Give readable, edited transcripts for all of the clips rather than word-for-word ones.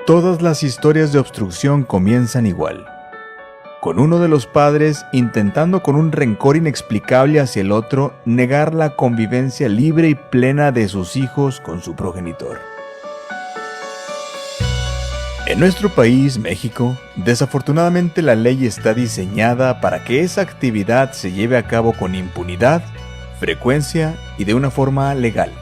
Todas las historias de obstrucción comienzan igual, con uno de los padres intentando con un rencor inexplicable hacia el otro negar la convivencia libre y plena de sus hijos con su progenitor. En nuestro país, México, desafortunadamente la ley está diseñada para que esa actividad se lleve a cabo con impunidad, frecuencia y de una forma legal,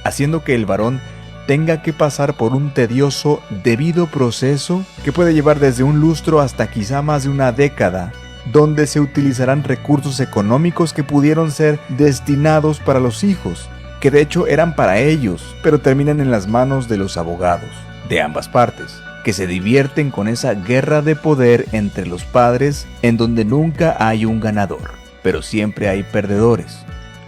haciendo que el varón tenga que pasar por un tedioso debido proceso que puede llevar desde un lustro hasta quizá más de una década, donde se utilizarán recursos económicos que pudieron ser destinados para los hijos, que de hecho eran para ellos, pero terminan en las manos de los abogados, de ambas partes, que se divierten con esa guerra de poder entre los padres en donde nunca hay un ganador, pero siempre hay perdedores,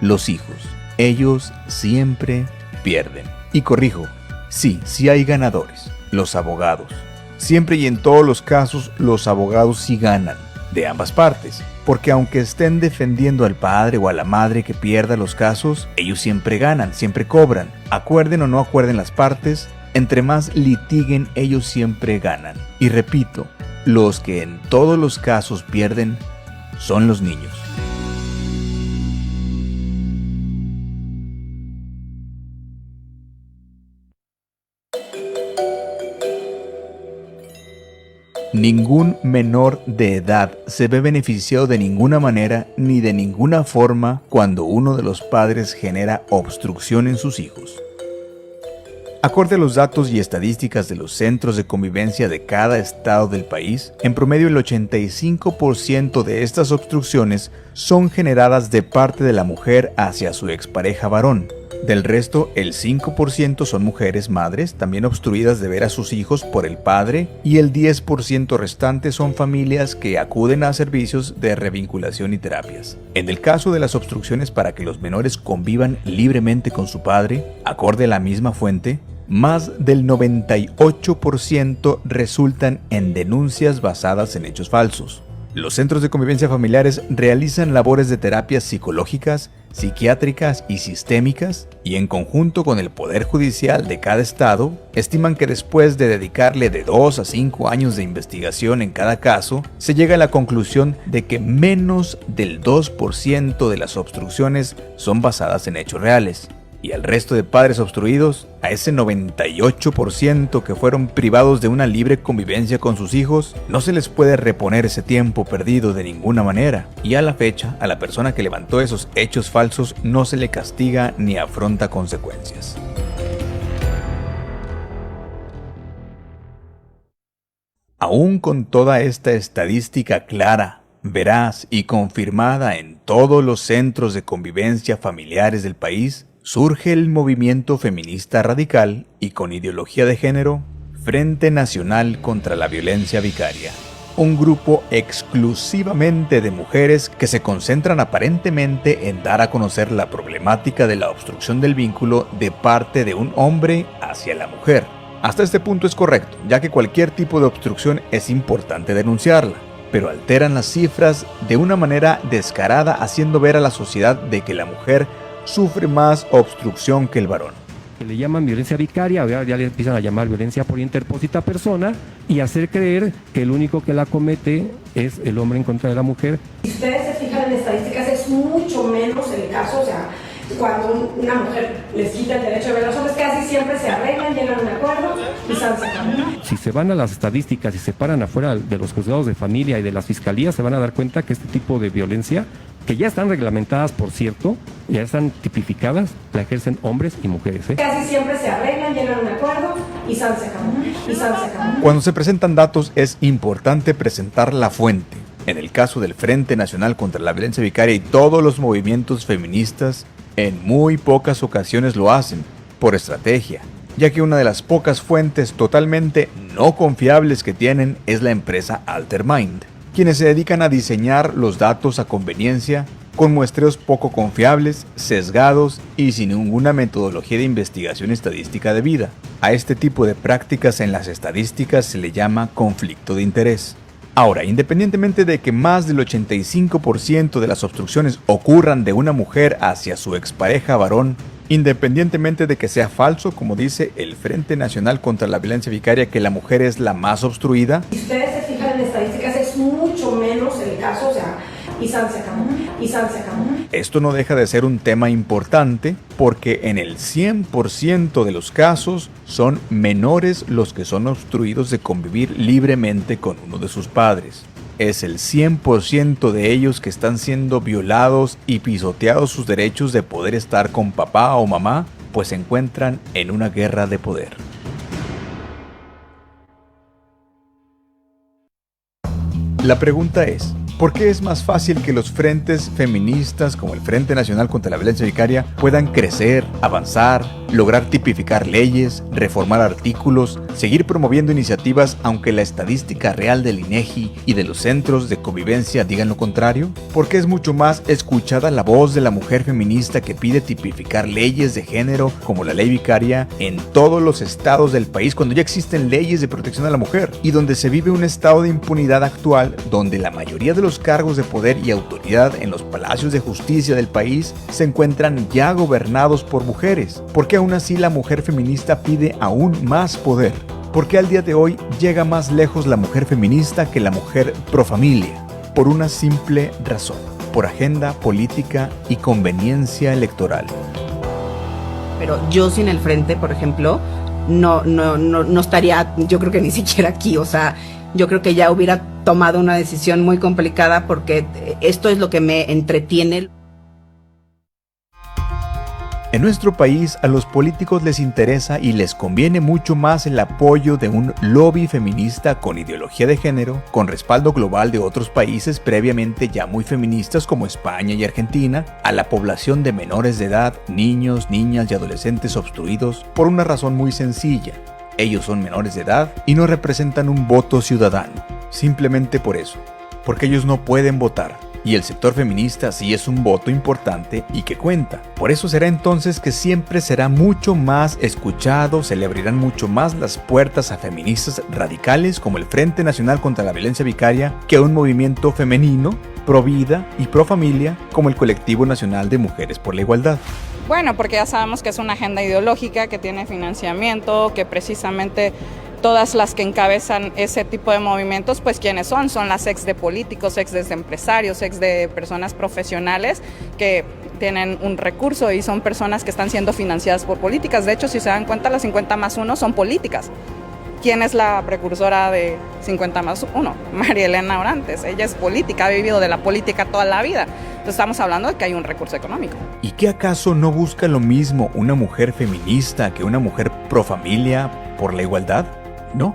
los hijos. Ellos siempre pierden. Y corrijo, sí hay ganadores, los abogados. Siempre y en todos los casos, los abogados sí ganan, de ambas partes, porque aunque estén defendiendo al padre o a la madre que pierda los casos, ellos siempre ganan, siempre cobran. Acuerden o no acuerden las partes, entre más litiguen, ellos siempre ganan. Y repito, los que en todos los casos pierden son los niños. Ningún menor de edad se ve beneficiado de ninguna manera ni de ninguna forma cuando uno de los padres genera obstrucción en sus hijos. Acorde a los datos y estadísticas de los centros de convivencia de cada estado del país, en promedio el 85% de estas obstrucciones son generadas de parte de la mujer hacia su expareja varón. Del resto, el 5% son mujeres madres, también obstruidas de ver a sus hijos por el padre, y el 10% restante son familias que acuden a servicios de revinculación y terapias. En el caso de las obstrucciones para que los menores convivan libremente con su padre, acorde a la misma fuente, más del 98% resultan en denuncias basadas en hechos falsos. Los centros de convivencia familiares realizan labores de terapias psicológicas, psiquiátricas y sistémicas, y en conjunto con el Poder Judicial de cada estado, estiman que después de dedicarle de 2 a 5 años de investigación en cada caso, se llega a la conclusión de que menos del 2% de las obstrucciones son basadas en hechos reales. Y al resto de padres obstruidos, a ese 98% que fueron privados de una libre convivencia con sus hijos, no se les puede reponer ese tiempo perdido de ninguna manera. Y a la fecha, a la persona que levantó esos hechos falsos no se le castiga ni afronta consecuencias. Aún con toda esta estadística clara, veraz y confirmada en todos los centros de convivencia familiares del país, surge el movimiento feminista radical y con ideología de género, Frente Nacional contra la Violencia Vicaria, un grupo exclusivamente de mujeres que se concentran aparentemente en dar a conocer la problemática de la obstrucción del vínculo de parte de un hombre hacia la mujer. Hasta este punto es correcto, ya que cualquier tipo de obstrucción es importante denunciarla, pero alteran las cifras de una manera descarada, haciendo ver a la sociedad de que la mujer sufre más obstrucción que el varón. Le llaman violencia vicaria, ahora ya le empiezan a llamar violencia por interpósita persona y hacer creer que el único que la comete es el hombre en contra de la mujer. Si ustedes se fijan en estadísticas, es mucho menos el caso, o sea, cuando una mujer les quita el derecho de ver a los hombres, casi siempre se arreglan, llegan a un acuerdo y se acabó. Si se van a las estadísticas y se paran afuera de los juzgados de familia y de las fiscalías, se van a dar cuenta que este tipo de violencia, que ya están reglamentadas, por cierto, ya están tipificadas, la ejercen hombres y mujeres. Casi siempre se arreglan, llegan a un acuerdo y se acabó. Cuando se presentan datos es importante presentar la fuente. En el caso del Frente Nacional contra la Violencia Vicaria y todos los movimientos feministas, en muy pocas ocasiones lo hacen, por estrategia, ya que una de las pocas fuentes totalmente no confiables que tienen es la empresa Altermind, quienes se dedican a diseñar los datos a conveniencia con muestreos poco confiables, sesgados y sin ninguna metodología de investigación estadística debida. A este tipo de prácticas en las estadísticas se le llama conflicto de interés. Ahora, independientemente de que más del 85% de las obstrucciones ocurran de una mujer hacia su expareja varón, Independientemente de que sea falso, como dice el Frente Nacional contra la Violencia Vicaria, que la mujer es la más obstruida. Si ustedes se fijan en estadísticas, es mucho menos el caso, o sea, y se acabó. Esto no deja de ser un tema importante porque en el 100% de los casos son menores los que son obstruidos de convivir libremente con uno de sus padres. Es el 100% de ellos que están siendo violados y pisoteados sus derechos de poder estar con papá o mamá, pues se encuentran en una guerra de poder. La pregunta es, ¿por qué es más fácil que los frentes feministas como el Frente Nacional contra la Violencia Vicaria puedan crecer, avanzar, lograr tipificar leyes, reformar artículos, seguir promoviendo iniciativas aunque la estadística real del INEGI y de los centros de convivencia digan lo contrario? Porque es mucho más escuchada la voz de la mujer feminista que pide tipificar leyes de género como la ley vicaria en todos los estados del país cuando ya existen leyes de protección a la mujer y donde se vive un estado de impunidad actual donde la mayoría de los cargos de poder y autoridad en los palacios de justicia del país se encuentran ya gobernados por mujeres. ¿Por qué aún así la mujer feminista pide aún más poder? ¿Por qué al día de hoy llega más lejos la mujer feminista que la mujer profamilia? Por una simple razón, por agenda política y conveniencia electoral. Pero yo sin el frente, por ejemplo, no estaría, yo creo que ni siquiera aquí, o sea, yo creo que ya hubiera tomado una decisión muy complicada porque esto es lo que me entretiene. En nuestro país a los políticos les interesa y les conviene mucho más el apoyo de un lobby feminista con ideología de género, con respaldo global de otros países previamente ya muy feministas como España y Argentina, a la población de menores de edad, niños, niñas y adolescentes obstruidos por una razón muy sencilla. Ellos son menores de edad y no representan un voto ciudadano, simplemente por eso, porque ellos no pueden votar. Y el sector feminista sí es un voto importante y que cuenta. Por eso será entonces que siempre será mucho más escuchado, se le abrirán mucho más las puertas a feministas radicales como el Frente Nacional contra la Violencia Vicaria que a un movimiento femenino, pro vida y pro familia como el Colectivo Nacional de Mujeres por la Igualdad. Bueno, porque ya sabemos que es una agenda ideológica que tiene financiamiento, que precisamente todas las que encabezan ese tipo de movimientos, pues ¿quiénes son? Son las ex de políticos, ex de empresarios, ex de personas profesionales que tienen un recurso y son personas que están siendo financiadas por políticas. De hecho, si se dan cuenta, las 50+1 son políticas. ¿Quién es la precursora de 50+1? María Elena Orantes. Ella es política, ha vivido de la política toda la vida. Entonces estamos hablando de que hay un recurso económico. ¿Y qué acaso no busca lo mismo una mujer feminista que una mujer pro familia por la igualdad? No,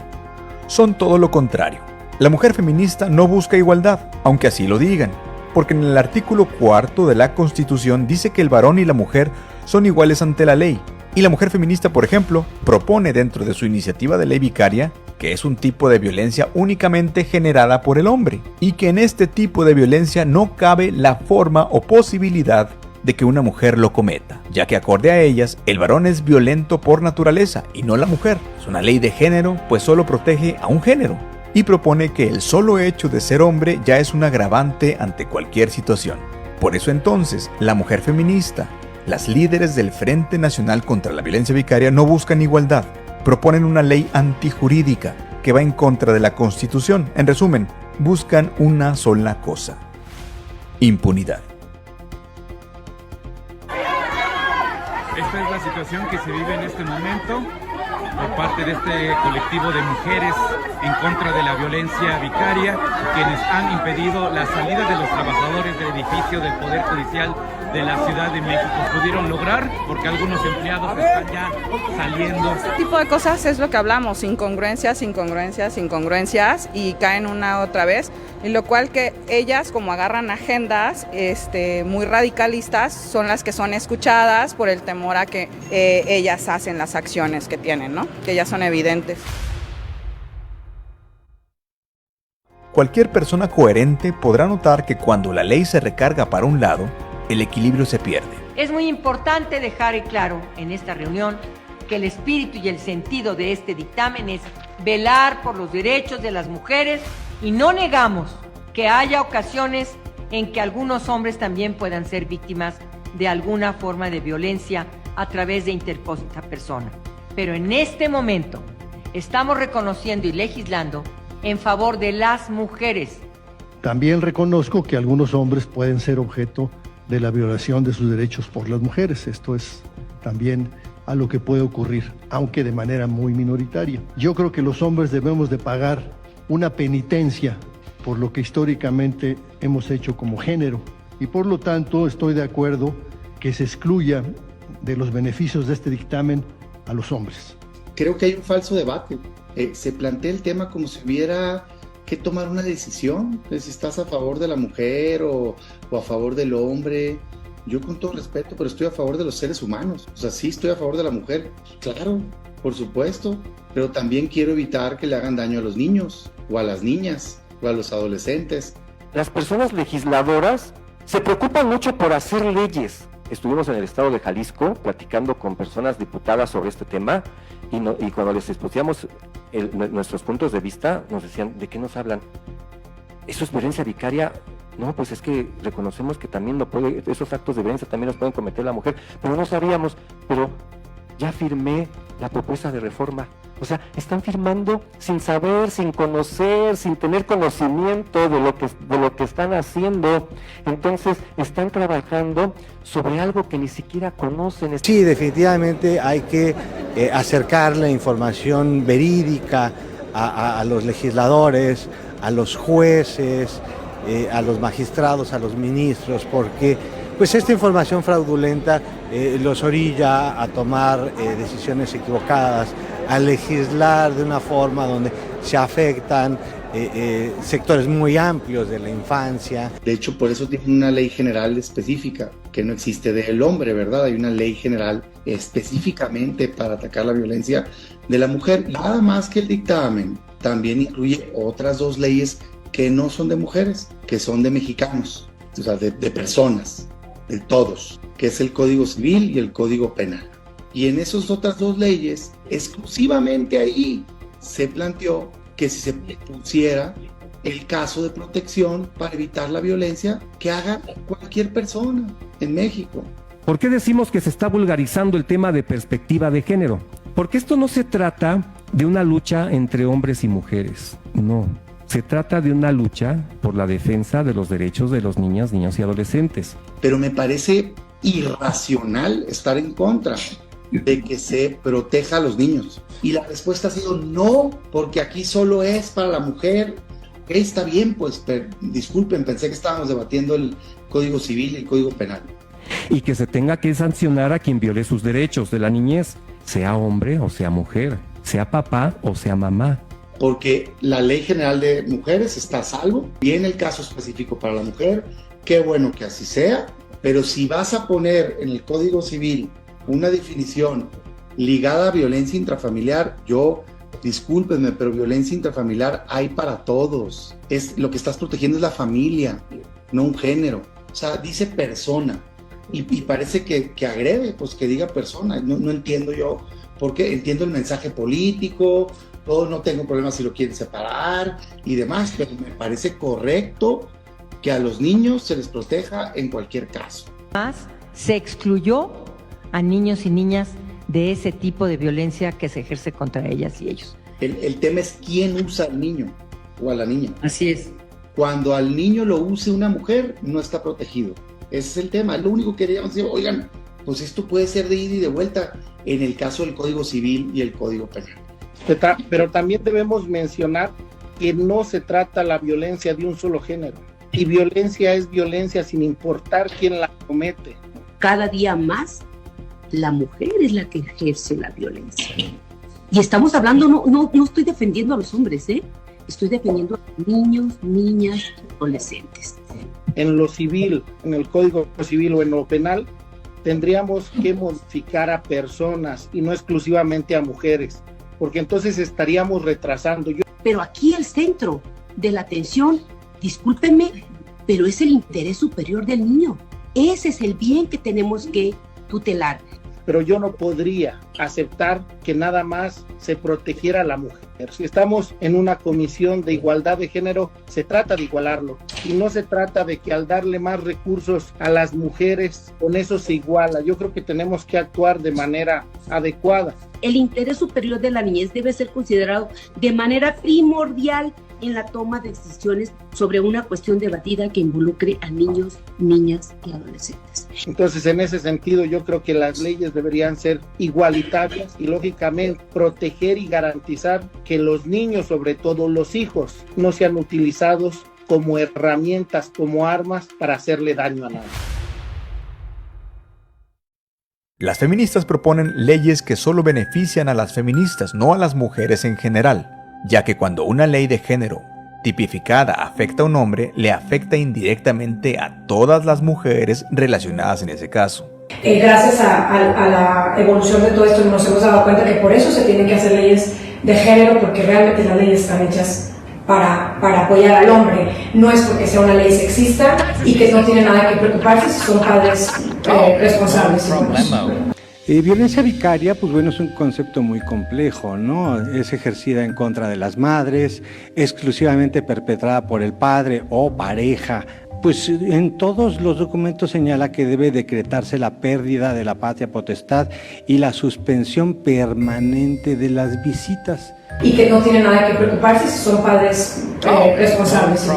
son todo lo contrario. La mujer feminista no busca igualdad, aunque así lo digan, porque en el artículo 4 de la Constitución dice que el varón y la mujer son iguales ante la ley. Y la mujer feminista, por ejemplo, propone dentro de su iniciativa de ley vicaria que es un tipo de violencia únicamente generada por el hombre, y que en este tipo de violencia no cabe la forma o posibilidad de que una mujer lo cometa, ya que acorde a ellas, el varón es violento por naturaleza y no la mujer. Es una ley de género, pues solo protege a un género, y propone que el solo hecho de ser hombre ya es un agravante ante cualquier situación. Por eso entonces, la mujer feminista, las líderes del Frente Nacional contra la Violencia Vicaria no buscan igualdad, proponen una ley antijurídica que va en contra de la Constitución. En resumen, buscan una sola cosa: impunidad. Esta es la situación que se vive en este momento por parte de este colectivo de mujeres en contra de la violencia vicaria, quienes han impedido la salida de los trabajadores del edificio del Poder Judicial de la Ciudad de México. Pudieron lograr porque algunos empleados están ya saliendo. Este tipo de cosas es lo que hablamos, incongruencias, y caen una otra vez, y lo cual que ellas, como agarran agendas muy radicalistas, son las que son escuchadas por el temor a que ellas hacen las acciones que tienen, ¿no? Que ya son evidentes. Cualquier persona coherente podrá notar que cuando la ley se recarga para un lado, el equilibrio se pierde. Es muy importante dejar claro en esta reunión que el espíritu y el sentido de este dictamen es velar por los derechos de las mujeres y no negamos que haya ocasiones en que algunos hombres también puedan ser víctimas de alguna forma de violencia a través de interpósita persona. Pero en este momento estamos reconociendo y legislando en favor de las mujeres. También reconozco que algunos hombres pueden ser objeto de la violación de sus derechos por las mujeres. Esto es también a lo que puede ocurrir, aunque de manera muy minoritaria. Yo creo que los hombres debemos de pagar una penitencia por lo que históricamente hemos hecho como género, y por lo tanto estoy de acuerdo que se excluya de los beneficios de este dictamen a los hombres. Creo que hay un falso debate. Se plantea el tema como si hubiera que tomar una decisión, si estás a favor de la mujer o a favor del hombre. Yo, con todo respeto, pero estoy a favor de los seres humanos. O sea, sí estoy a favor de la mujer, claro, por supuesto, pero también quiero evitar que le hagan daño a los niños o a las niñas o a los adolescentes. Las personas legisladoras se preocupan mucho por hacer leyes. Estuvimos en el estado de Jalisco platicando con personas diputadas sobre este tema y cuando les expusimos nuestros puntos de vista, nos decían, ¿de qué nos hablan? ¿Eso es violencia vicaria? No, pues es que reconocemos que también esos actos de violencia también los pueden cometer la mujer, pero no sabíamos, pero ya firmé la propuesta de reforma. O sea, están firmando sin saber, sin conocer, sin tener conocimiento de lo que están haciendo. Entonces, están trabajando sobre algo que ni siquiera conocen. Sí, definitivamente hay que acercar la información verídica a los legisladores, a los jueces, a los magistrados, a los ministros, porque pues esta información fraudulenta los orilla a tomar decisiones equivocadas, a legislar de una forma donde se afectan sectores muy amplios de la infancia. De hecho, por eso tiene una ley general específica, que no existe del hombre, ¿verdad? Hay una ley general específicamente para atacar la violencia de la mujer. Nada más que el dictamen también incluye otras dos leyes que no son de mujeres, que son de mexicanos, o sea, de personas, de todos, que es el Código Civil y el Código Penal. Y en esas otras dos leyes, exclusivamente ahí, se planteó que si se pusiera el caso de protección para evitar la violencia que haga cualquier persona en México. ¿Por qué decimos que se está vulgarizando el tema de perspectiva de género? Porque esto no se trata de una lucha entre hombres y mujeres, no. Se trata de una lucha por la defensa de los derechos de los niños y adolescentes. Pero me parece irracional estar en contra de que se proteja a los niños. Y la respuesta ha sido no, porque aquí solo es para la mujer. Está bien, pues, disculpen, pensé que estábamos debatiendo el Código Civil y el Código Penal. Y que se tenga que sancionar a quien viole sus derechos de la niñez, sea hombre o sea mujer, sea papá o sea mamá. Porque la Ley General de Mujeres está a salvo, viene el caso específico para la mujer, qué bueno que así sea, pero si vas a poner en el Código Civil una definición ligada a violencia intrafamiliar, discúlpenme, pero violencia intrafamiliar hay para todos. Lo que estás protegiendo es la familia, no un género. O sea, dice persona y parece que agrede, pues que diga persona. No entiendo yo por qué. Entiendo el mensaje político, no tengo problema si lo quieren separar y demás, pero me parece correcto que a los niños se les proteja en cualquier caso. Más se excluyó a niños y niñas de ese tipo de violencia que se ejerce contra ellas y ellos. El tema es quién usa al niño o a la niña. Así es. Cuando al niño lo use una mujer, no está protegido. Ese es el tema. Es lo único que queríamos decir. Oigan, pues esto puede ser de ida y de vuelta en el caso del Código Civil y el Código Penal. Pero también debemos mencionar que no se trata la violencia de un solo género. Y violencia es violencia sin importar quién la comete. Cada día más la mujer es la que ejerce la violencia. Y estamos hablando, no estoy defendiendo a los hombres, estoy defendiendo a niños, niñas, adolescentes. En lo civil, en el Código Civil o en lo penal, tendríamos que modificar a personas y no exclusivamente a mujeres, porque entonces estaríamos retrasando. Pero aquí el centro de la atención, discúlpenme, pero es el interés superior del niño. Ese es el bien que tenemos que tutelar. pero yo no podría aceptar que nada más se protegiera a la mujer. Si estamos en una comisión de igualdad de género, se trata de igualarlo y no se trata de que al darle más recursos a las mujeres, con eso se iguala. Yo creo que tenemos que actuar de manera adecuada. El interés superior de la niñez debe ser considerado de manera primordial en la toma de decisiones sobre una cuestión debatida que involucre a niños, niñas y adolescentes. Entonces, en ese sentido, yo creo que las leyes deberían ser igualitarias y, lógicamente, proteger y garantizar que los niños, sobre todo los hijos, no sean utilizados como herramientas, como armas para hacerle daño a nadie. Las feministas proponen leyes que solo benefician a las feministas, no a las mujeres en general, ya que cuando una ley de género tipificada afecta a un hombre, le afecta indirectamente a todas las mujeres relacionadas en ese caso. Gracias a la evolución de todo esto nos hemos dado cuenta que por eso se tienen que hacer leyes de género, porque realmente las leyes están hechas para apoyar al hombre. No es porque sea una ley sexista y que no tiene nada que preocuparse si son padres responsables. Violencia vicaria, pues bueno, es un concepto muy complejo, ¿no? Es ejercida en contra de las madres, exclusivamente perpetrada por el padre o pareja. Pues en todos los documentos señala que debe decretarse la pérdida de la patria potestad y la suspensión permanente de las visitas. Y que no tiene nada que preocuparse si son padres responsables.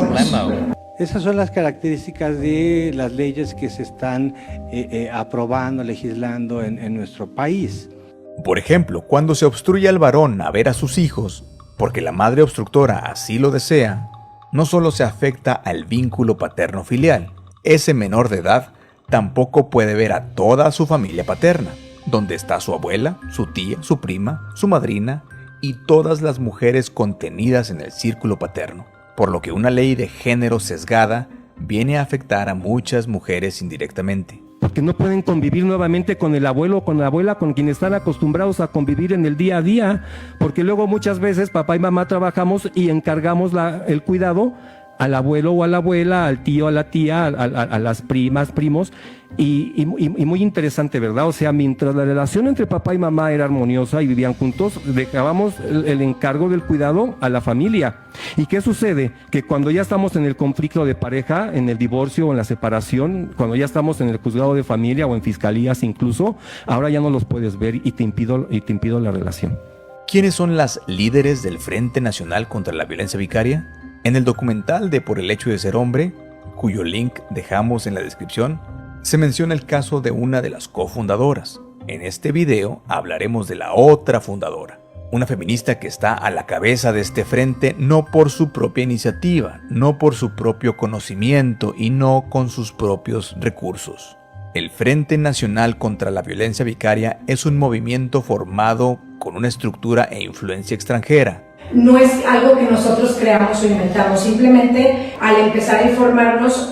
Esas son las características de las leyes que se están aprobando, legislando en nuestro país. Por ejemplo, cuando se obstruye al varón a ver a sus hijos, porque la madre obstructora así lo desea, no solo se afecta al vínculo paterno-filial, ese menor de edad tampoco puede ver a toda su familia paterna, donde está su abuela, su tía, su prima, su madrina y todas las mujeres contenidas en el círculo paterno. Por lo que una ley de género sesgada viene a afectar a muchas mujeres indirectamente. Porque no pueden convivir nuevamente con el abuelo o con la abuela, con quien están acostumbrados a convivir en el día a día, porque luego muchas veces papá y mamá trabajamos y encargamos el cuidado al abuelo o a la abuela, al tío, a la tía, a las primas, primos, y muy interesante, ¿verdad? O sea, mientras la relación entre papá y mamá era armoniosa y vivían juntos, dejábamos el encargo del cuidado a la familia. ¿Y qué sucede? Que cuando ya estamos en el conflicto de pareja, en el divorcio o en la separación, cuando ya estamos en el juzgado de familia o en fiscalías incluso, ahora ya no los puedes ver y te impido la relación. ¿Quiénes son las líderes del Frente Nacional contra la Violencia Vicaria? En el documental de Por el hecho de ser hombre, cuyo link dejamos en la descripción, se menciona el caso de una de las cofundadoras. En este video hablaremos de la otra fundadora, una feminista que está a la cabeza de este frente no por su propia iniciativa, no por su propio conocimiento y no con sus propios recursos. El Frente Nacional contra la Violencia Vicaria es un movimiento formado con una estructura e influencia extranjera. No es algo que nosotros creamos o inventamos, simplemente al empezar a informarnos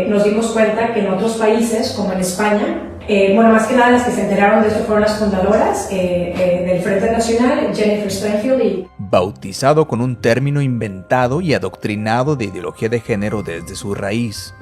nos dimos cuenta que en otros países, como en España, más que nada las que se enteraron de esto fueron las fundadoras del Frente Nacional, Jennifer Steinfeld y... Bautizado con un término inventado y adoctrinado de ideología de género desde su raíz.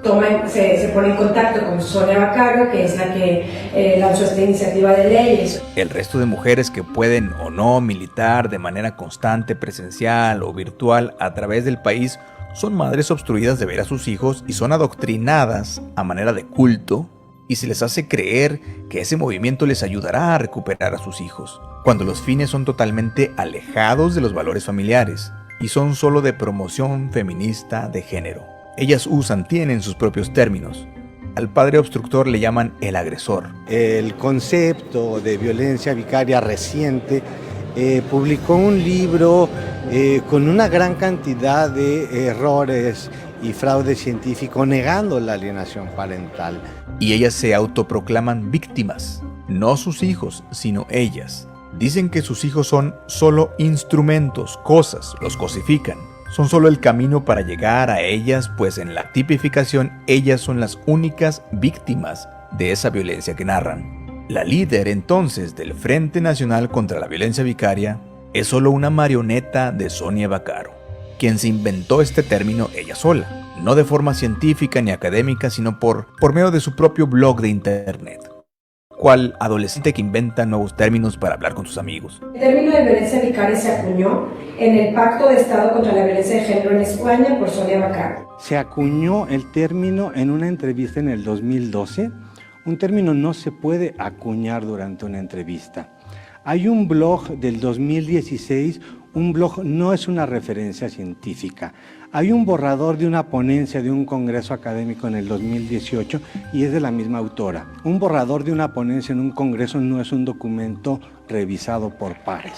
Se pone en contacto con Sonia Vaccaro, que es la que lanzó esta iniciativa de leyes. El resto de mujeres que pueden o no militar de manera constante, presencial o virtual a través del país son madres obstruidas de ver a sus hijos y son adoctrinadas a manera de culto y se les hace creer que ese movimiento les ayudará a recuperar a sus hijos, cuando los fines son totalmente alejados de los valores familiares y son solo de promoción feminista de género. Ellas tienen sus propios términos. Al padre obstructor le llaman el agresor. El concepto de violencia vicaria reciente publicó un libro con una gran cantidad de errores y fraude científico negando la alienación parental. Y ellas se autoproclaman víctimas, no sus hijos, sino ellas. Dicen que sus hijos son solo instrumentos, cosas, los cosifican. Son solo el camino para llegar a ellas, pues en la tipificación ellas son las únicas víctimas de esa violencia que narran. La líder entonces del Frente Nacional contra la Violencia Vicaria es solo una marioneta de Sonia Vaccaro, quien se inventó este término ella sola, no de forma científica ni académica, sino por medio de su propio blog de internet. cual adolescente que inventa nuevos términos para hablar con sus amigos. El término de violencia vicaria se acuñó en el Pacto de Estado contra la Violencia de Género en España por Sonia Bacarro. Se acuñó el término en una entrevista en el 2012. Un término no se puede acuñar durante una entrevista. Hay un blog del 2016, un blog no es una referencia científica. Hay un borrador de una ponencia de un congreso académico en el 2018 y es de la misma autora. Un borrador de una ponencia en un congreso no es un documento revisado por pares.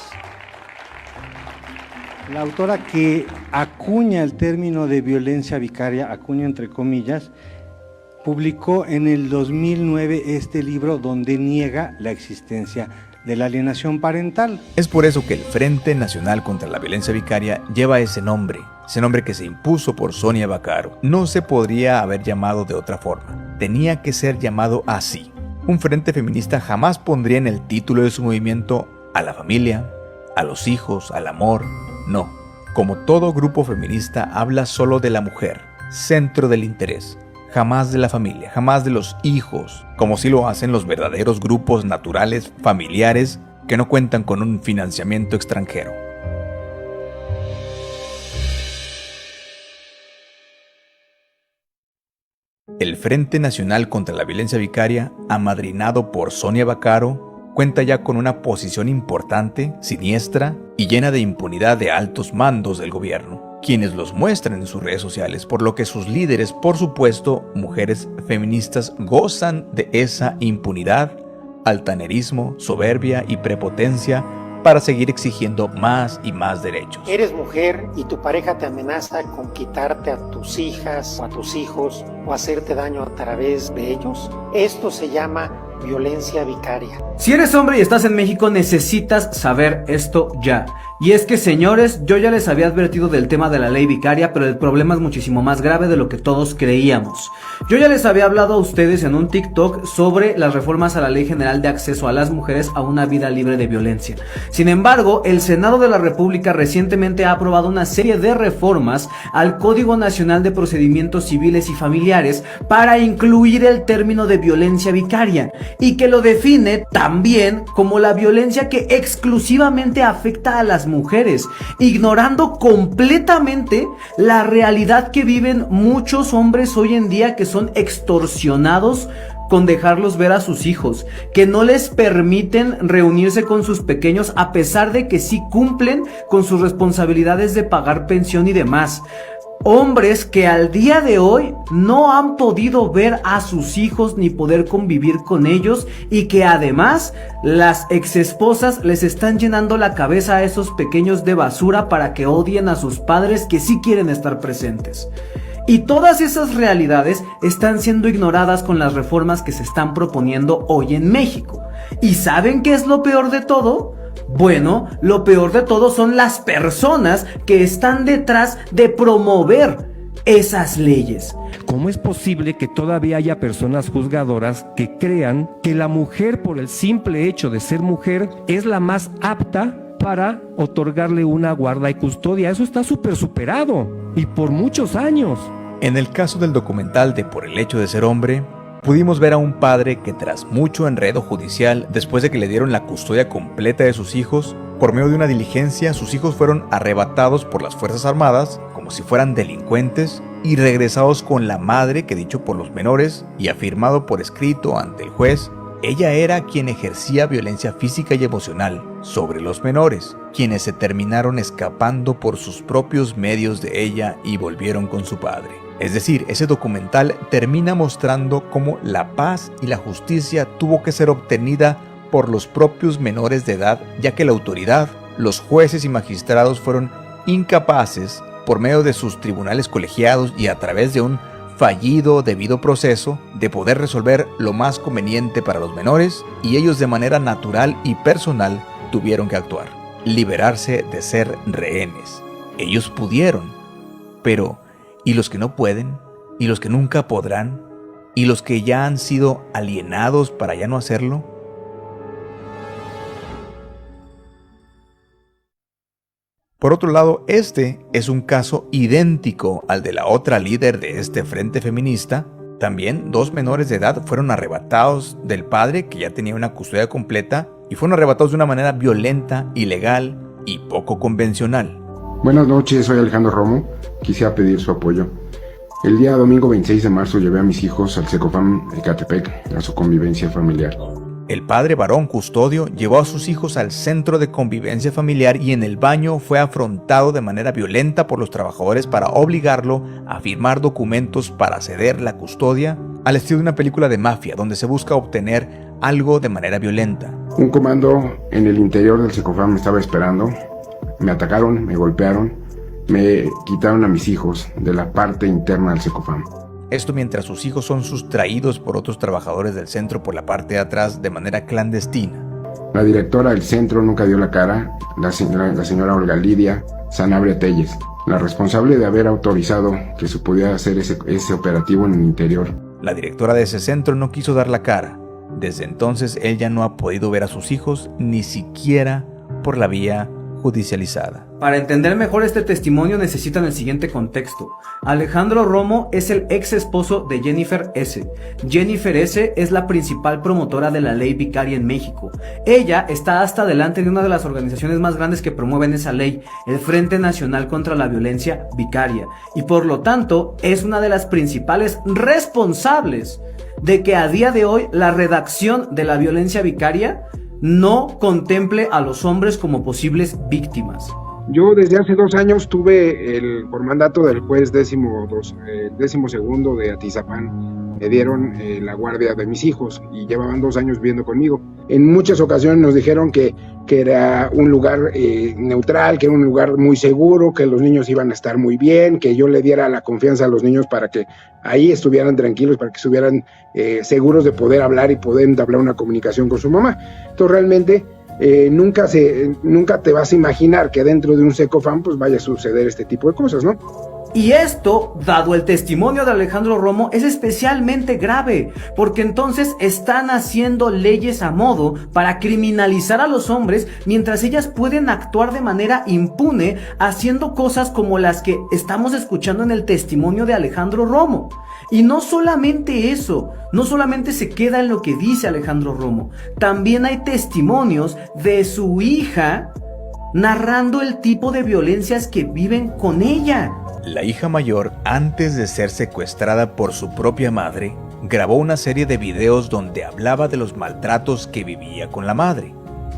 La autora que acuña el término de violencia vicaria, acuña entre comillas, publicó en el 2009 este libro donde niega la existencia de la alienación parental. Es por eso que el Frente Nacional contra la Violencia Vicaria lleva ese nombre que se impuso por Sonia Bacarro. No se podría haber llamado de otra forma, tenía que ser llamado así. Un frente feminista jamás pondría en el título de su movimiento a la familia, a los hijos, al amor, no. Como todo grupo feminista habla solo de la mujer, centro del interés. Jamás de la familia, jamás de los hijos, como si lo hacen los verdaderos grupos naturales familiares que no cuentan con un financiamiento extranjero. El Frente Nacional contra la Violencia Vicaria, amadrinado por Sonia Bacarro, cuenta ya con una posición importante, siniestra y llena de impunidad de altos mandos del gobierno, quienes los muestran en sus redes sociales, por lo que sus líderes, por supuesto, mujeres feministas, gozan de esa impunidad, altanerismo, soberbia y prepotencia para seguir exigiendo más y más derechos. Eres mujer y tu pareja te amenaza con quitarte a tus hijas o a tus hijos o hacerte daño a través de ellos. Esto se llama violencia vicaria. Si eres hombre y estás en México, necesitas saber esto ya. Y es que, señores, yo ya les había advertido del tema de la ley vicaria, pero el problema es muchísimo más grave de lo que todos creíamos. Yo ya les había hablado a ustedes en un TikTok sobre las reformas a la Ley General de Acceso a las Mujeres a una vida libre de violencia. Sin embargo, el Senado de la República recientemente ha aprobado una serie de reformas al Código Nacional de Procedimientos Civiles y Familiares para incluir el término de violencia vicaria, y que lo define también como la violencia que exclusivamente afecta a las mujeres, ignorando completamente la realidad que viven muchos hombres hoy en día que son extorsionados con dejarlos ver a sus hijos, que no les permiten reunirse con sus pequeños a pesar de que sí cumplen con sus responsabilidades de pagar pensión y demás. Hombres que al día de hoy no han podido ver a sus hijos ni poder convivir con ellos, y que además las exesposas les están llenando la cabeza a esos pequeños de basura para que odien a sus padres que sí quieren estar presentes. Y todas esas realidades están siendo ignoradas con las reformas que se están proponiendo hoy en México. ¿Y saben qué es lo peor de todo? Bueno, lo peor de todo son las personas que están detrás de promover esas leyes. ¿Cómo es posible que todavía haya personas juzgadoras que crean que la mujer, por el simple hecho de ser mujer, es la más apta para otorgarle una guarda y custodia? Eso está súper superado, y por muchos años. En el caso del documental de Por el hecho de ser hombre, pudimos ver a un padre que, tras mucho enredo judicial, después de que le dieron la custodia completa de sus hijos, por medio de una diligencia, sus hijos fueron arrebatados por las Fuerzas Armadas como si fueran delincuentes y regresados con la madre, que, dicho por los menores y afirmado por escrito ante el juez, ella era quien ejercía violencia física y emocional sobre los menores, quienes se terminaron escapando por sus propios medios de ella y volvieron con su padre. Es decir, ese documental termina mostrando cómo la paz y la justicia tuvo que ser obtenida por los propios menores de edad, ya que la autoridad, los jueces y magistrados fueron incapaces, por medio de sus tribunales colegiados y a través de un fallido debido proceso, de poder resolver lo más conveniente para los menores, y ellos de manera natural y personal tuvieron que actuar, liberarse de ser rehenes. Ellos pudieron, pero ¿y los que no pueden? ¿Y los que nunca podrán? ¿Y los que ya han sido alienados para ya no hacerlo? Por otro lado, este es un caso idéntico al de la otra líder de este frente feminista, También 2 menores de edad fueron arrebatados del padre, que ya tenía una custodia completa, y fueron arrebatados de una manera violenta, ilegal y poco convencional. Buenas noches, soy Alejandro Romo. Quisiera pedir su apoyo. El día domingo 26 de marzo llevé a mis hijos al Secofam Ecatepec a su convivencia familiar. El padre varón custodio llevó a sus hijos al centro de convivencia familiar y en el baño fue afrontado de manera violenta por los trabajadores para obligarlo a firmar documentos para ceder la custodia, al estilo de una película de mafia donde se busca obtener algo de manera violenta. Un comando en el interior del Secofam me estaba esperando. Me atacaron, me golpearon, me quitaron a mis hijos de la parte interna del Secofam. Esto mientras sus hijos son sustraídos por otros trabajadores del centro por la parte de atrás de manera clandestina. La directora del centro nunca dio la cara, la señora Olga Lidia Sanabria Telles, la responsable de haber autorizado que se pudiera hacer ese operativo en el interior. La directora de ese centro no quiso dar la cara. Desde entonces él ya no ha podido ver a sus hijos ni siquiera por la vía judicializada. Para entender mejor este testimonio necesitan el siguiente contexto. Alejandro Romo es el ex esposo de Jennifer S. Jennifer S. es la principal promotora de la ley vicaria en México. Ella está hasta delante de una de las organizaciones más grandes que promueven esa ley, el Frente Nacional contra la Violencia Vicaria, y por lo tanto es una de las principales responsables de que a día de hoy la redacción de la violencia vicaria no contemple a los hombres como posibles víctimas. Yo desde hace 2 años tuve, por mandato del juez 12º de Atizapán, me dieron la guardia de mis hijos y llevaban 2 años viviendo conmigo. En muchas ocasiones nos dijeron que era un lugar neutral, que era un lugar muy seguro, que los niños iban a estar muy bien, que yo le diera la confianza a los niños para que ahí estuvieran tranquilos, para que estuvieran seguros de poder hablar y poder entablar una comunicación con su mamá. Entonces realmente nunca te vas a imaginar que dentro de un Secofam pues vaya a suceder este tipo de cosas, ¿no? Y esto, dado el testimonio de Alejandro Romo, es especialmente grave, porque entonces están haciendo leyes a modo para criminalizar a los hombres, mientras ellas pueden actuar de manera impune, haciendo cosas como las que estamos escuchando en el testimonio de Alejandro Romo. Y no solamente eso, no solamente se queda en lo que dice Alejandro Romo, también hay testimonios de su hija narrando el tipo de violencias que viven con ella. La hija mayor, antes de ser secuestrada por su propia madre, grabó una serie de videos donde hablaba de los maltratos que vivía con la madre.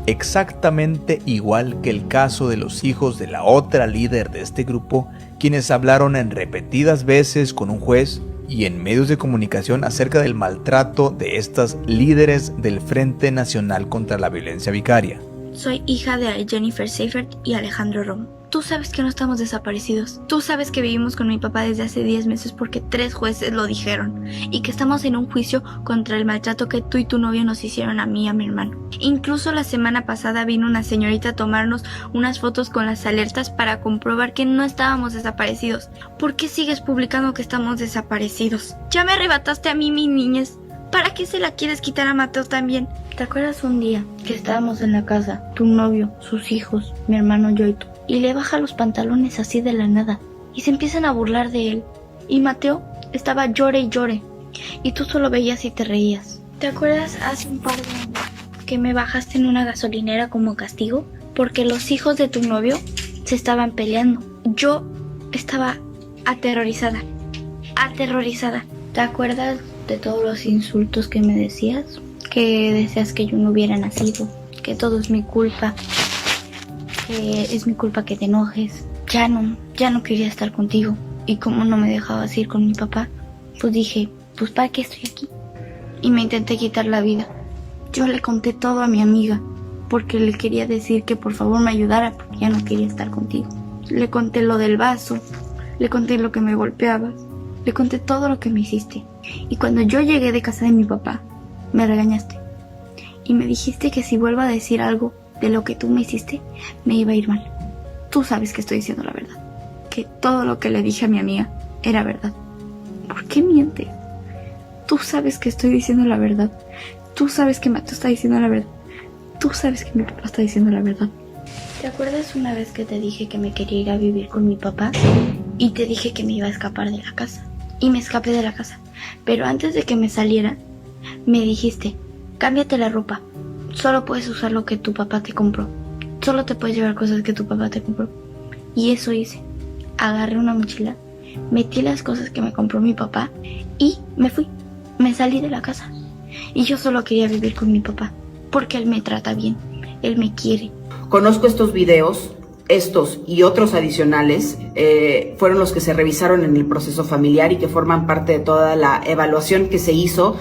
Exactamente igual que el caso de los hijos de la otra líder de este grupo, quienes hablaron en repetidas veces con un juez y en medios de comunicación acerca del maltrato de estas líderes del Frente Nacional contra la Violencia Vicaria. Soy hija de Jennifer Seifert y Alejandro Romo. Tú sabes que no estamos desaparecidos. Tú sabes que vivimos con mi papá desde hace 10 meses porque 3 jueces lo dijeron. Y que estamos en un juicio contra el maltrato que tú y tu novio nos hicieron a mí y a mi hermano. Incluso la semana pasada vino una señorita a tomarnos unas fotos con las alertas para comprobar que no estábamos desaparecidos. ¿Por qué sigues publicando que estamos desaparecidos? Ya me arrebataste a mí, mi niñez. ¿Para qué se la quieres quitar a Mateo también? ¿Te acuerdas un día que estábamos en la casa, tu novio, sus hijos, mi hermano, yo y tú? Y le baja los pantalones así de la nada y se empiezan a burlar de él. Y Mateo estaba llore y llore y tú solo veías y te reías. ¿Te acuerdas hace un par de años que me bajaste en una gasolinera como castigo? Porque los hijos de tu novio se estaban peleando. Yo estaba aterrorizada. ¿Te acuerdas de todos los insultos que me decías? Que deseas que yo no hubiera nacido, que todo es mi culpa, que es mi culpa que te enojes. Ya no quería estar contigo. Y como no me dejabas ir con mi papá, pues dije, pues ¿para qué estoy aquí? Y me intenté quitar la vida. Yo le conté todo a mi amiga, porque le quería decir que por favor me ayudara, porque ya no quería estar contigo. Le conté lo del vaso, le conté lo que me golpeabas, le conté todo lo que me hiciste. Y cuando yo llegué de casa de mi papá, me regañaste. Y me dijiste que si vuelvo a decir algo de lo que tú me hiciste, me iba a ir mal. Tú sabes que estoy diciendo la verdad. Que todo lo que le dije a mi amiga era verdad. ¿Por qué mientes? Tú sabes que estoy diciendo la verdad. Tú sabes que Mateo está diciendo la verdad. Tú sabes que mi papá está diciendo la verdad. ¿Te acuerdas una vez que te dije que me quería ir a vivir con mi papá? Y te dije que me iba a escapar de la casa. Y me escapé de la casa. Pero antes de que me saliera, me dijiste, cámbiate la ropa. Solo puedes usar lo que tu papá te compró. Solo te puedes llevar cosas que tu papá te compró. Y eso hice. Agarré una mochila, metí las cosas que me compró mi papá y me fui. Me salí de la casa. Y yo solo quería vivir con mi papá, porque él me trata bien, él me quiere. Conozco estos videos, estos y otros adicionales, fueron los que se revisaron en el proceso familiar y que forman parte de toda la evaluación que se hizo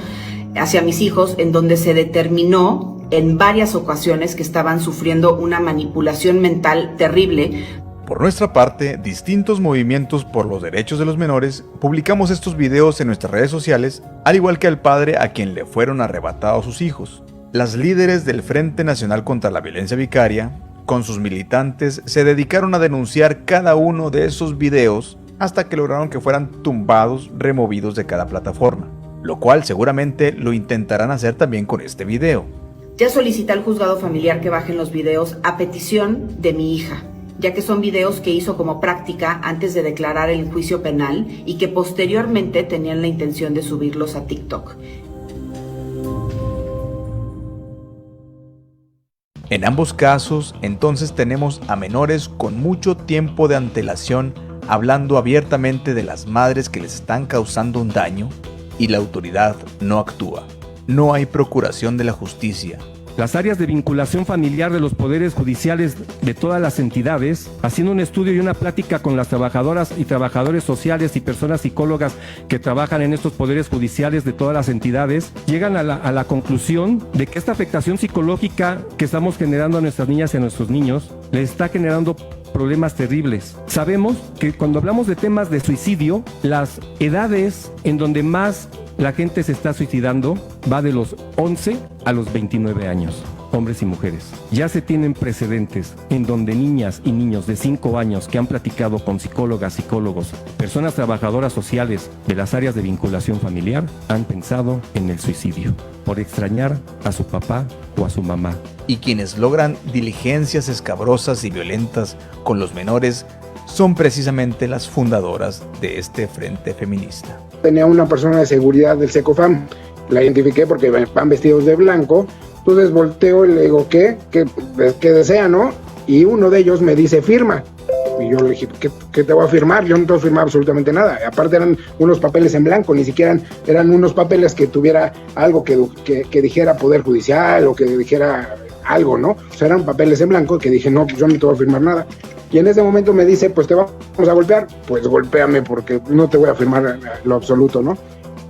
hacia mis hijos, en donde se determinó en varias ocasiones que estaban sufriendo una manipulación mental terrible. Por nuestra parte, distintos movimientos por los derechos de los menores publicamos estos videos en nuestras redes sociales, al igual que al padre a quien le fueron arrebatados sus hijos. Las líderes del Frente Nacional contra la Violencia Vicaria, con sus militantes, se dedicaron a denunciar cada uno de esos videos hasta que lograron que fueran tumbados, removidos de cada plataforma, lo cual seguramente lo intentarán hacer también con este video. Ya solicité al juzgado familiar que bajen los videos a petición de mi hija, ya que son videos que hizo como práctica antes de declarar el juicio penal y que posteriormente tenían la intención de subirlos a TikTok. En ambos casos, entonces tenemos a menores con mucho tiempo de antelación hablando abiertamente de las madres que les están causando un daño y la autoridad no actúa. No hay procuración de la justicia. Las áreas de vinculación familiar de los poderes judiciales de todas las entidades, haciendo un estudio y una plática con las trabajadoras y trabajadores sociales y personas psicólogas que trabajan en estos poderes judiciales de todas las entidades, llegan a la conclusión de que esta afectación psicológica que estamos generando a nuestras niñas y a nuestros niños les está generando problemas terribles. Sabemos que cuando hablamos de temas de suicidio, las edades en donde más la gente se está suicidando va de los 11 a los 29 años, hombres y mujeres. Ya se tienen precedentes en donde niñas y niños de 5 años que han platicado con psicólogas, psicólogos, personas trabajadoras sociales de las áreas de vinculación familiar han pensado en el suicidio por extrañar a su papá o a su mamá. Y quienes logran diligencias escabrosas y violentas con los menores son precisamente las fundadoras de este frente feminista. Tenía una persona de seguridad del Secofam, la identifiqué porque van vestidos de blanco, entonces volteo y le digo, ¿qué desea, no? Y uno de ellos me dice, firma. Y yo le dije, ¿qué te voy a firmar? Yo no te voy a firmar absolutamente nada. Aparte eran unos papeles en blanco, ni siquiera eran unos papeles que tuviera algo que dijera Poder Judicial o que dijera algo, ¿no? O sea, eran papeles en blanco que dije, no, pues yo no te voy a firmar nada. Y en ese momento me dice, pues te vamos a golpear. Pues golpéame porque no te voy a firmar lo absoluto, ¿no?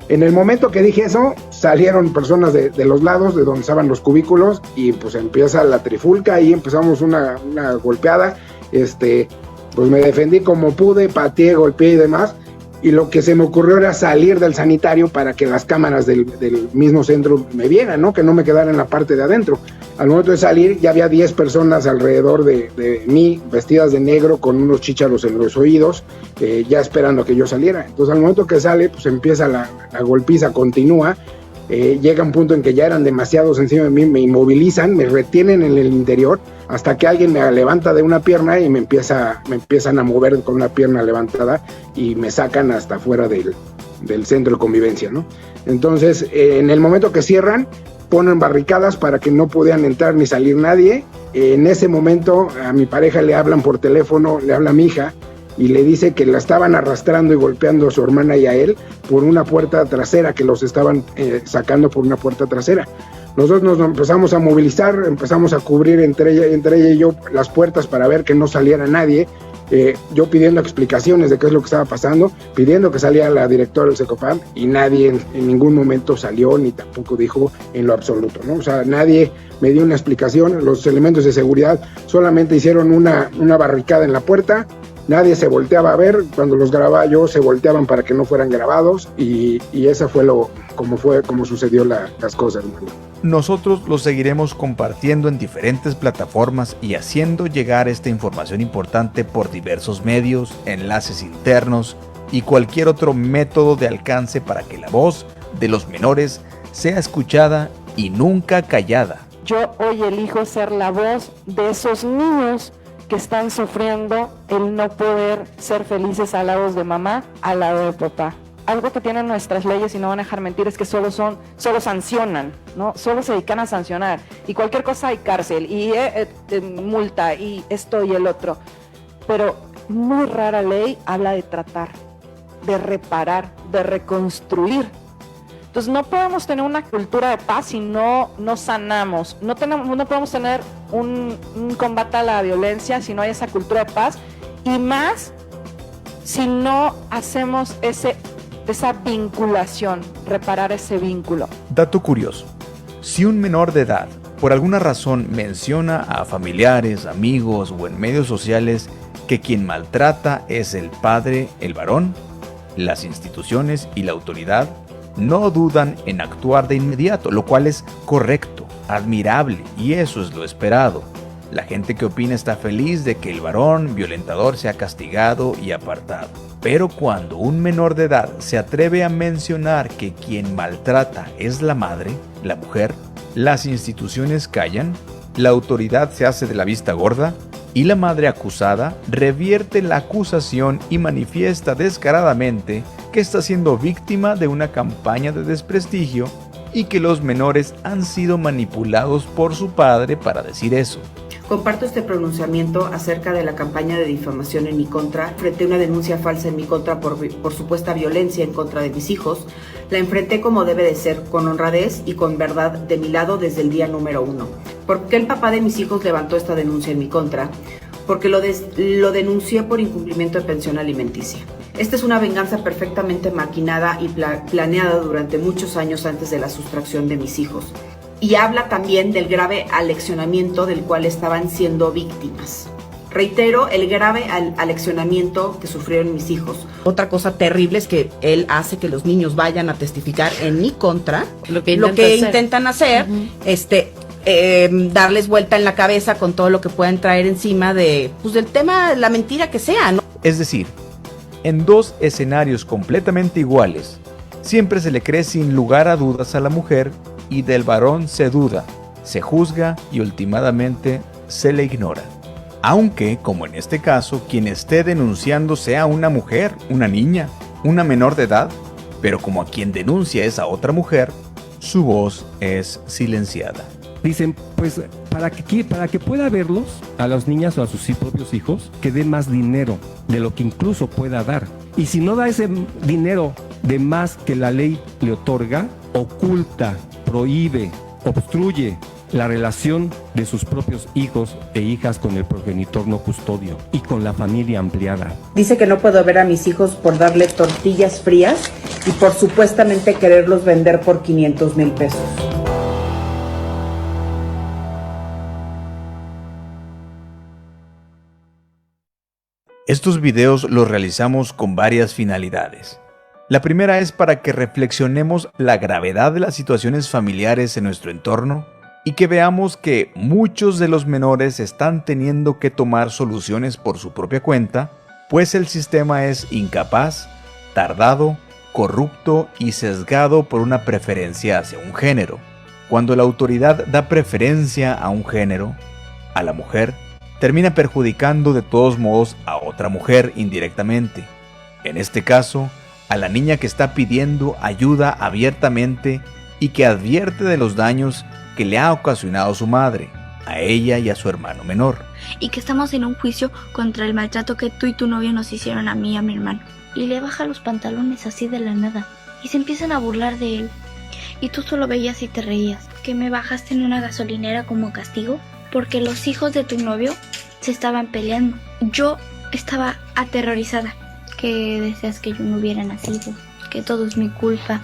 En el momento que dije eso, salieron personas de los lados, de donde estaban los cubículos, y pues empieza la trifulca, y empezamos una golpeada. Pues me defendí como pude, pateé, golpeé y demás, y lo que se me ocurrió era salir del sanitario para que las cámaras del mismo centro me vieran, ¿no? Que no me quedara en la parte de adentro. Al momento de salir ya había 10 personas alrededor de mí, vestidas de negro, con unos chícharos en los oídos, ya esperando a que yo saliera. Entonces al momento que sale, pues empieza la golpiza, continúa. Llega un punto en que ya eran demasiados encima de mí, me inmovilizan, me retienen en el interior, hasta que alguien me levanta de una pierna y me empiezan a mover con una pierna levantada y me sacan hasta afuera del centro de convivencia, ¿no? Entonces, en el momento que cierran, ponen barricadas para que no podían entrar ni salir nadie. En ese momento a mi pareja le hablan por teléfono, le habla a mi hija, y le dice que la estaban arrastrando y golpeando a su hermana y a él por una puerta trasera, que los estaban sacando por una puerta trasera. Nosotros nos empezamos a movilizar, empezamos a cubrir entre ella y yo las puertas para ver que no saliera nadie, yo pidiendo explicaciones de qué es lo que estaba pasando, pidiendo que saliera la directora del Secofam, y nadie en ningún momento salió ni tampoco dijo en lo absoluto, ¿no? O sea, nadie me dio una explicación. Los elementos de seguridad solamente hicieron una barricada en la puerta. Nadie se volteaba a ver, cuando los grababa yo se volteaban para que no fueran grabados, y esa fue como sucedió las cosas, hermano. Nosotros lo seguiremos compartiendo en diferentes plataformas y haciendo llegar esta información importante por diversos medios, enlaces internos y cualquier otro método de alcance para que la voz de los menores sea escuchada y nunca callada. Yo hoy elijo ser la voz de esos niños que están sufriendo el no poder ser felices al lado de mamá, al lado de papá. algo que tienen nuestras leyes, y no van a dejar mentir, es que solo sancionan, ¿no? Solo se dedican a sancionar. Y cualquier cosa hay cárcel, y multa, y esto y el otro. Pero muy rara ley habla de tratar, de reparar, de reconstruir. Entonces no podemos tener una cultura de paz si no sanamos. No podemos tener un combate a la violencia si no hay esa cultura de paz, y más si no hacemos esa vinculación, reparar ese vínculo. Dato curioso: si un menor de edad por alguna razón menciona a familiares, amigos o en medios sociales que quien maltrata es el padre, el varón, las instituciones y la autoridad no dudan en actuar de inmediato, lo cual es correcto, admirable, y eso es lo esperado. La gente que opina está feliz de que el varón violentador sea castigado y apartado. Pero cuando un menor de edad se atreve a mencionar que quien maltrata es la madre, la mujer, las instituciones callan, la autoridad se hace de la vista gorda y la madre acusada revierte la acusación y manifiesta descaradamente que está siendo víctima de una campaña de desprestigio y que los menores han sido manipulados por su padre para decir eso. Comparto este pronunciamiento acerca de la campaña de difamación en mi contra. Enfrenté una denuncia falsa en mi contra por supuesta violencia en contra de mis hijos. La enfrenté como debe de ser, con honradez y con verdad de mi lado desde el día número 1. ¿Por qué el papá de mis hijos levantó esta denuncia en mi contra? Porque lo denuncié por incumplimiento de pensión alimenticia. Esta es una venganza perfectamente maquinada y planeada durante muchos años antes de la sustracción de mis hijos. Y habla también del grave aleccionamiento del cual estaban siendo víctimas. Reitero, el grave aleccionamiento que sufrieron mis hijos. Otra cosa terrible es que él hace que los niños vayan a testificar en mi contra, lo que intentan hacer, darles vuelta en la cabeza con todo lo que puedan traer encima del tema, la mentira que sea, ¿no? Es decir, en dos escenarios completamente iguales, siempre se le cree sin lugar a dudas a la mujer, y del varón se duda, se juzga y últimamente se le ignora. Aunque, como en este caso, quien esté denunciando sea una mujer, una niña, una menor de edad, pero como a quien denuncia es a otra mujer, su voz es silenciada. Dicen, pues, para que pueda verlos, a las niñas o a sus propios hijos, que dé más dinero de lo que incluso pueda dar. Y si no da ese dinero de más que la ley le otorga, oculta, prohíbe, obstruye la relación de sus propios hijos e hijas con el progenitor no custodio y con la familia ampliada. Dice que no puedo ver a mis hijos por darle tortillas frías y por supuestamente quererlos vender por 500,000 pesos. Estos videos los realizamos con varias finalidades. La primera es para que reflexionemos la gravedad de las situaciones familiares en nuestro entorno y que veamos que muchos de los menores están teniendo que tomar soluciones por su propia cuenta, pues el sistema es incapaz, tardado, corrupto y sesgado por una preferencia hacia un género. Cuando la autoridad da preferencia a un género, a la mujer, termina perjudicando de todos modos a otra mujer indirectamente. En este caso, a la niña que está pidiendo ayuda abiertamente y que advierte de los daños que le ha ocasionado su madre, a ella y a su hermano menor. Y que estamos en un juicio contra el maltrato que tú y tu novio nos hicieron a mí y a mi hermano. Y le baja los pantalones así de la nada y se empiezan a burlar de él. Y tú solo veías y te reías. Que me bajaste en una gasolinera como castigo porque los hijos de tu novio se estaban peleando. Yo estaba aterrorizada. Que deseas que yo no hubiera nacido, que todo es mi culpa,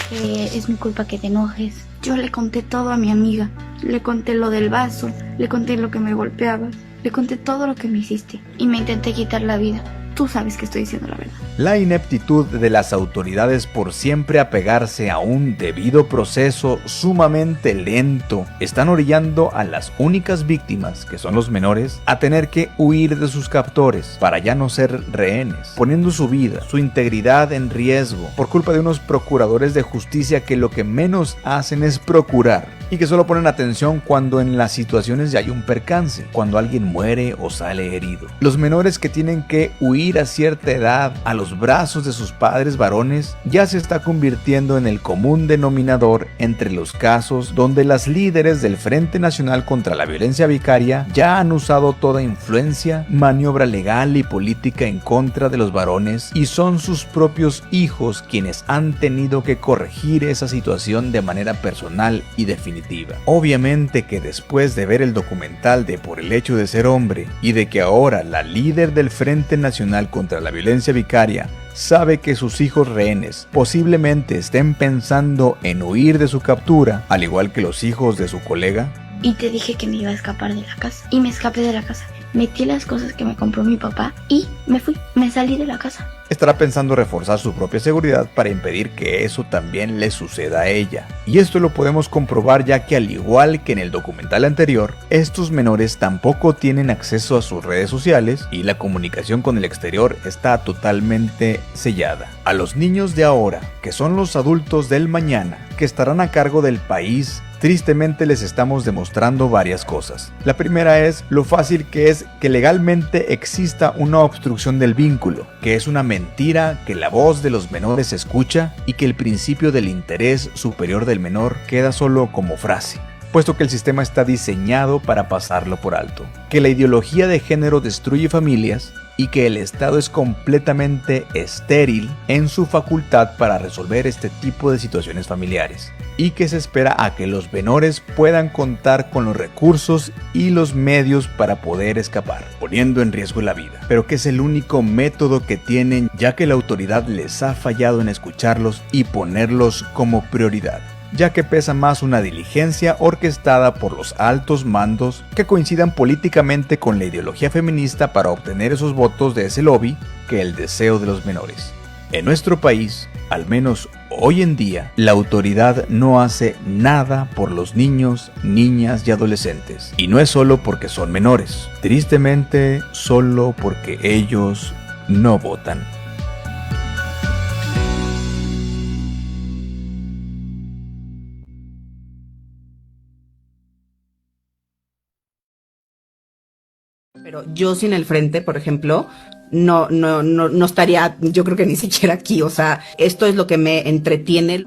que es mi culpa que te enojes. Yo le conté todo a mi amiga, le conté lo del vaso, le conté lo que me golpeabas, le conté todo lo que me hiciste y me intenté quitar la vida. Tú sabes que estoy diciendo la verdad. La ineptitud de las autoridades por siempre apegarse a un debido proceso sumamente lento están orillando a las únicas víctimas, que son los menores, a tener que huir de sus captores para ya no ser rehenes, poniendo su vida, su integridad en riesgo por culpa de unos procuradores de justicia que lo que menos hacen es procurar y que solo ponen atención cuando en las situaciones ya hay un percance, cuando alguien muere o sale herido. Los menores que tienen que huir ir a cierta edad a los brazos de sus padres varones ya se está convirtiendo en el común denominador entre los casos donde las líderes del Frente Nacional contra la Violencia Vicaria ya han usado toda influencia, maniobra legal y política en contra de los varones, y son sus propios hijos quienes han tenido que corregir esa situación de manera personal y definitiva. Obviamente que después de ver el documental de Por el hecho de ser hombre y de que ahora la líder del Frente Nacional contra la Violencia Vicaria sabe que sus hijos rehenes posiblemente estén pensando en huir de su captura, al igual que los hijos de su colega. Y te dije que me iba a escapar de la casa. Y me escapé de la casa. Metí las cosas que me compró mi papá y me fui. Me salí de la casa. Estará pensando reforzar su propia seguridad para impedir que eso también le suceda a ella. Y esto lo podemos comprobar ya que, al igual que en el documental anterior, estos menores tampoco tienen acceso a sus redes sociales y la comunicación con el exterior está totalmente sellada. A los niños de ahora, que son los adultos del mañana, que estarán a cargo del país, tristemente les estamos demostrando varias cosas. La primera es lo fácil que es que legalmente exista una obstrucción del vínculo, que es una mentira que la voz de los menores se escucha y que el principio del interés superior del menor queda solo como frase, puesto que el sistema está diseñado para pasarlo por alto, que la ideología de género destruye familias y que el Estado es completamente estéril en su facultad para resolver este tipo de situaciones familiares, y que se espera a que los menores puedan contar con los recursos y los medios para poder escapar, poniendo en riesgo la vida, pero que es el único método que tienen, ya que la autoridad les ha fallado en escucharlos y ponerlos como prioridad, ya que pesa más una diligencia orquestada por los altos mandos que coincidan políticamente con la ideología feminista para obtener esos votos de ese lobby que el deseo de los menores. En nuestro país, al menos hoy en día, la autoridad no hace nada por los niños, niñas y adolescentes. Y no es solo porque son menores, tristemente solo porque ellos no votan. Pero yo sin el frente, por ejemplo, no estaría, yo creo que ni siquiera aquí. O sea, esto es lo que me entretiene.